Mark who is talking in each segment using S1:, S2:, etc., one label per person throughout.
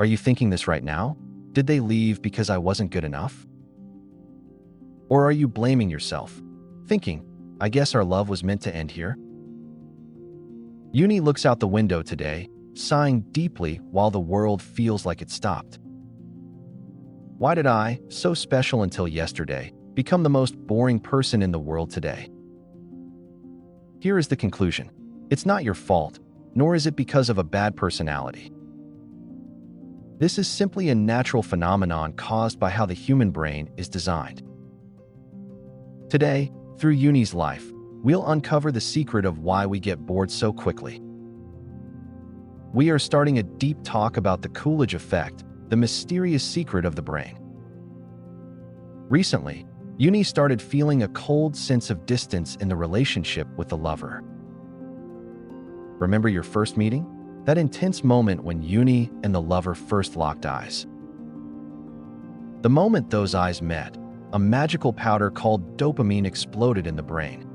S1: Are you thinking this right now? Did they leave because I wasn't good enough? Or are you blaming yourself, thinking, I guess our love was meant to end here? Uni looks out the window today, sighing deeply while the world feels like it stopped. Why did I, so special until yesterday, become the most boring person in the world today? Here is the conclusion. It's not your fault, nor is it because of a bad personality. This is simply a natural phenomenon caused by how the human brain is designed. Today, through Uni's life, we'll uncover the secret of why we get bored so quickly. We are starting a deep talk about the Coolidge effect, the mysterious secret of the brain. Recently, Uni started feeling a cold sense of distance in the relationship with the lover. Remember your first meeting? That intense moment when Uni and the lover first locked eyes. The moment those eyes met, a magical powder called dopamine exploded in the brain.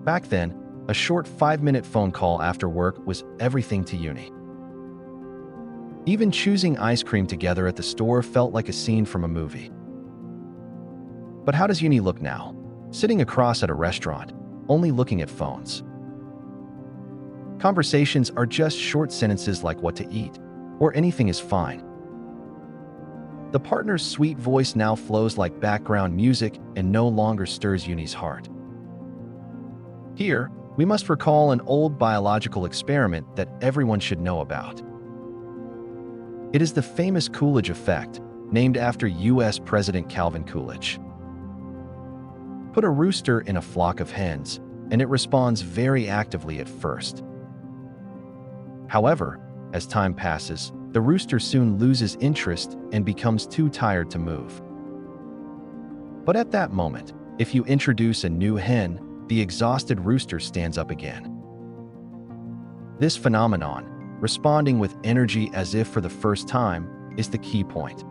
S1: Back then, a short 5-minute phone call after work was everything to Uni. Even choosing ice cream together at the store felt like a scene from a movie. But how does Uni look now? Sitting across at a restaurant, only looking at phones. Conversations are just short sentences like what to eat, or anything is fine. The partner's sweet voice now flows like background music and no longer stirs Uni's heart. Here, we must recall an old biological experiment that everyone should know about. It is the famous Coolidge effect, named after U.S. President Calvin Coolidge. Put a rooster in a flock of hens, and it responds very actively at first. However, as time passes, the rooster soon loses interest and becomes too tired to move. But at that moment, if you introduce a new hen, the exhausted rooster stands up again. This phenomenon, responding with energy as if for the first time, is the key point.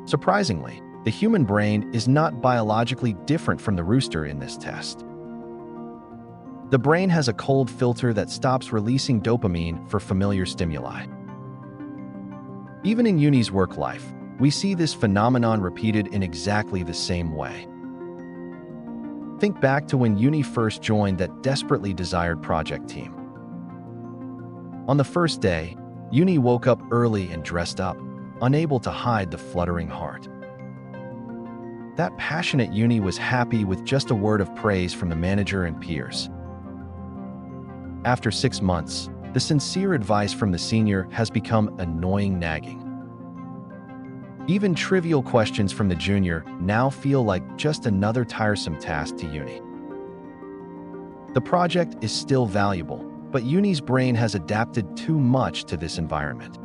S1: Surprisingly, the human brain is not biologically different from the rooster in this test. The brain has a cold filter that stops releasing dopamine for familiar stimuli. Even in Uni's work life, we see this phenomenon repeated in exactly the same way. Think back to when Uni first joined that desperately desired project team. On the first day, Uni woke up early and dressed up, unable to hide the fluttering heart. That passionate Uni was happy with just a word of praise from the manager and peers. After 6 months, the sincere advice from the senior has become annoying nagging. Even trivial questions from the junior now feel like just another tiresome task to Uni. The project is still valuable, but Uni's brain has adapted too much to this environment.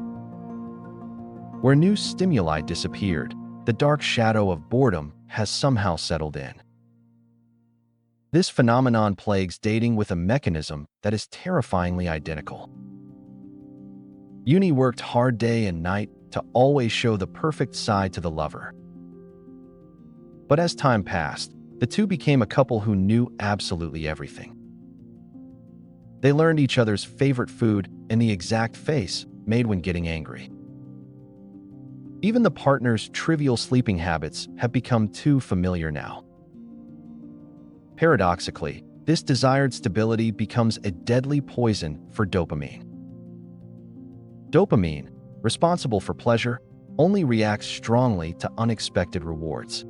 S1: Where new stimuli disappeared, the dark shadow of boredom has somehow settled in. This phenomenon plagues dating with a mechanism that is terrifyingly identical. Uni worked hard day and night to always show the perfect side to the lover. But as time passed, the two became a couple who knew absolutely everything. They learned each other's favorite food and the exact face made when getting angry. Even the partner's trivial sleeping habits have become too familiar now. Paradoxically, this desired stability becomes a deadly poison for dopamine. Dopamine, responsible for pleasure, only reacts strongly to unexpected rewards.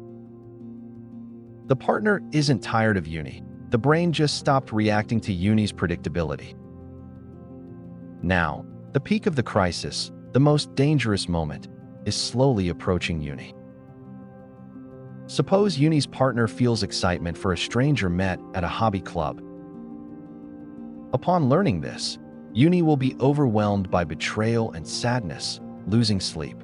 S1: The partner isn't tired of Uni. The brain just stopped reacting to Uni's predictability. Now, the peak of the crisis, the most dangerous moment, is slowly approaching Uni. Suppose Uni's partner feels excitement for a stranger met at a hobby club. Upon learning this, Uni will be overwhelmed by betrayal and sadness, losing sleep.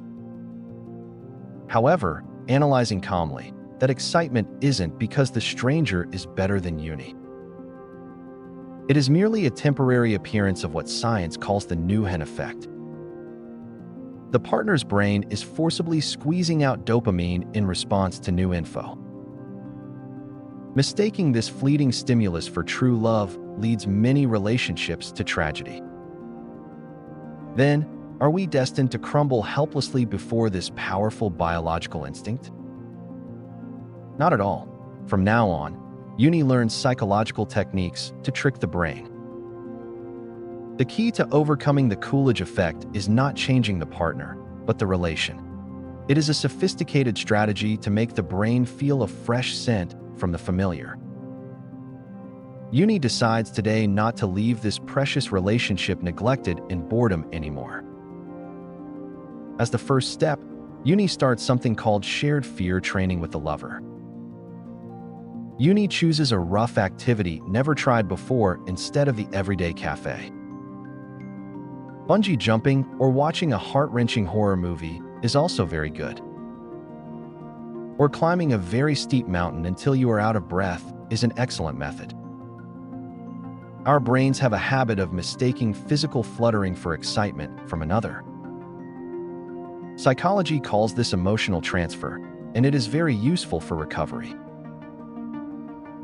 S1: However, analyzing calmly, that excitement isn't because the stranger is better than Uni. It is merely a temporary appearance of what science calls the new hen effect. The partner's brain is forcibly squeezing out dopamine in response to new info. Mistaking this fleeting stimulus for true love leads many relationships to tragedy. Then, Are we destined to crumble helplessly before this powerful biological instinct? Not at all. From now on, Uni learns psychological techniques to trick the brain. The key to overcoming the Coolidge effect is not changing the partner, but the relation. It is a sophisticated strategy to make the brain feel a fresh scent from the familiar. Uni decides today not to leave this precious relationship neglected in boredom anymore. As the first step, Uni starts something called shared fear training with the lover. Uni chooses a rough activity never tried before instead of the everyday cafe. Bungee jumping or watching a heart-wrenching horror movie is also very good. Or climbing a very steep mountain until you are out of breath is an excellent method. Our brains have a habit of mistaking physical fluttering for excitement from another. Psychology calls this emotional transfer, and it is very useful for recovery.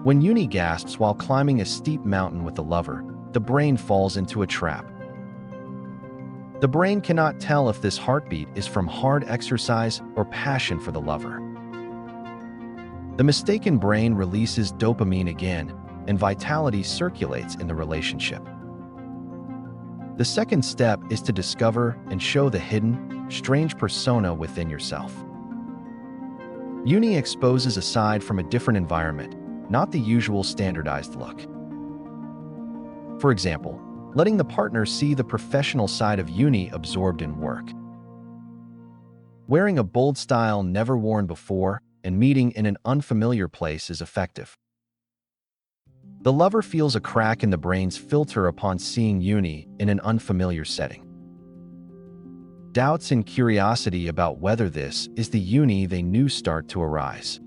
S1: When Uni gasps while climbing a steep mountain with a lover, the brain falls into a trap. The brain cannot tell if this heartbeat is from hard exercise or passion for the lover. The mistaken brain releases dopamine again, and vitality circulates in the relationship. The second step is to discover and show the hidden, strange persona within yourself. Uni exposes a side from a different environment, not the usual standardized look. For example, letting the partner see the professional side of Uni absorbed in work. Wearing a bold style never worn before and meeting in an unfamiliar place is effective. The lover feels a crack in the brain's filter upon seeing Uni in an unfamiliar setting. Doubts and curiosity about whether this is the Uni they knew start to arise.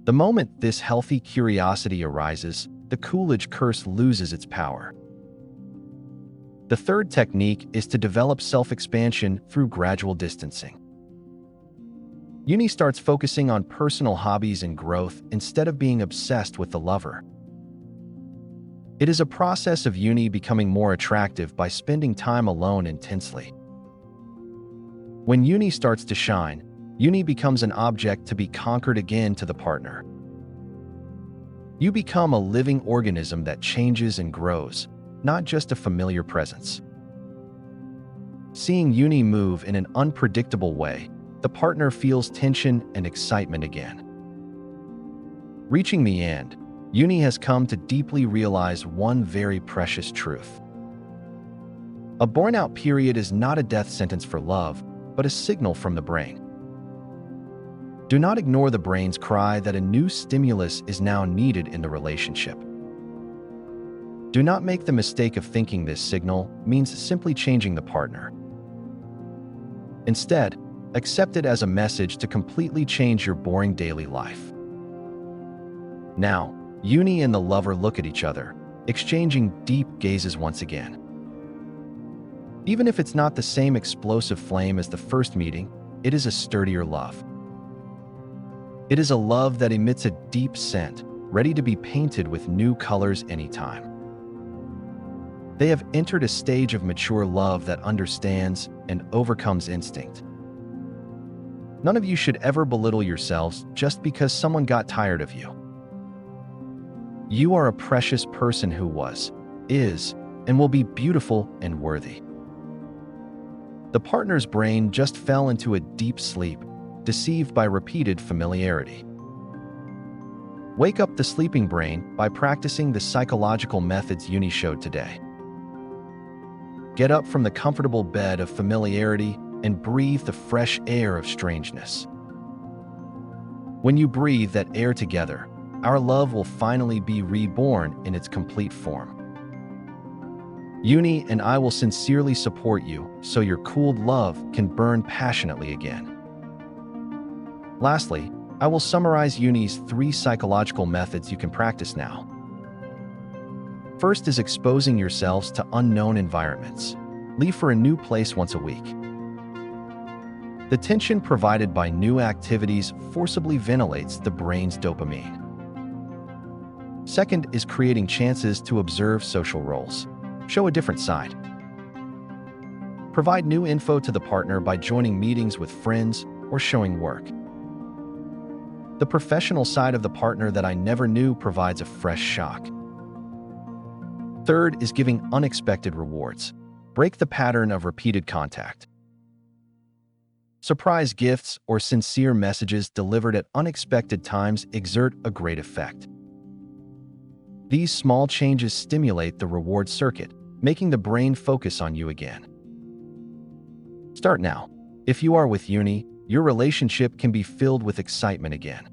S1: The moment this healthy curiosity arises, the Coolidge curse loses its power. The third technique is to develop self-expansion through gradual distancing. Uni starts focusing on personal hobbies and growth instead of being obsessed with the lover. It is a process of Uni becoming more attractive by spending time alone intensely. When Uni starts to shine, Uni becomes an object to be conquered again to the partner. You become a living organism that changes and grows, not just a familiar presence. Seeing Uni move in an unpredictable way, the partner feels tension and excitement again. Reaching the end, Uni has come to deeply realize one very precious truth. A burnout period is not a death sentence for love, but a signal from the brain. Do not ignore the brain's cry that a new stimulus is now needed in the relationship. Do not make the mistake of thinking this signal means simply changing the partner. Instead, accept it as a message to completely change your boring daily life. Now, Uni and the lover look at each other, exchanging deep gazes once again. Even if it's not the same explosive flame as the first meeting, it is a sturdier love. It is a love that emits a deep scent, ready to be painted with new colors anytime. They have entered a stage of mature love that understands and overcomes instinct. None of you should ever belittle yourselves just because someone got tired of you. You are a precious person who was, is, and will be beautiful and worthy. The partner's brain just fell into a deep sleep, deceived by repeated familiarity. Wake up the sleeping brain by practicing the psychological methods Uni showed today. Get up from the comfortable bed of familiarity and breathe the fresh air of strangeness. When you breathe that air together, our love will finally be reborn in its complete form. Uni and I will sincerely support you so your cooled love can burn passionately again. Lastly, I will summarize Uni's 3 psychological methods you can practice now. First is exposing yourselves to unknown environments. Leave for a new place once a week. The tension provided by new activities forcibly ventilates the brain's dopamine. Second is creating chances to observe social roles. Show a different side. Provide new info to the partner by joining meetings with friends or showing work. The professional side of the partner that I never knew provides a fresh shock. Third is giving unexpected rewards. Break the pattern of repeated contact. Surprise gifts or sincere messages delivered at unexpected times exert a great effect. These small changes stimulate the reward circuit, making the brain focus on you again. Start now. If you are with uni, your relationship can be filled with excitement again.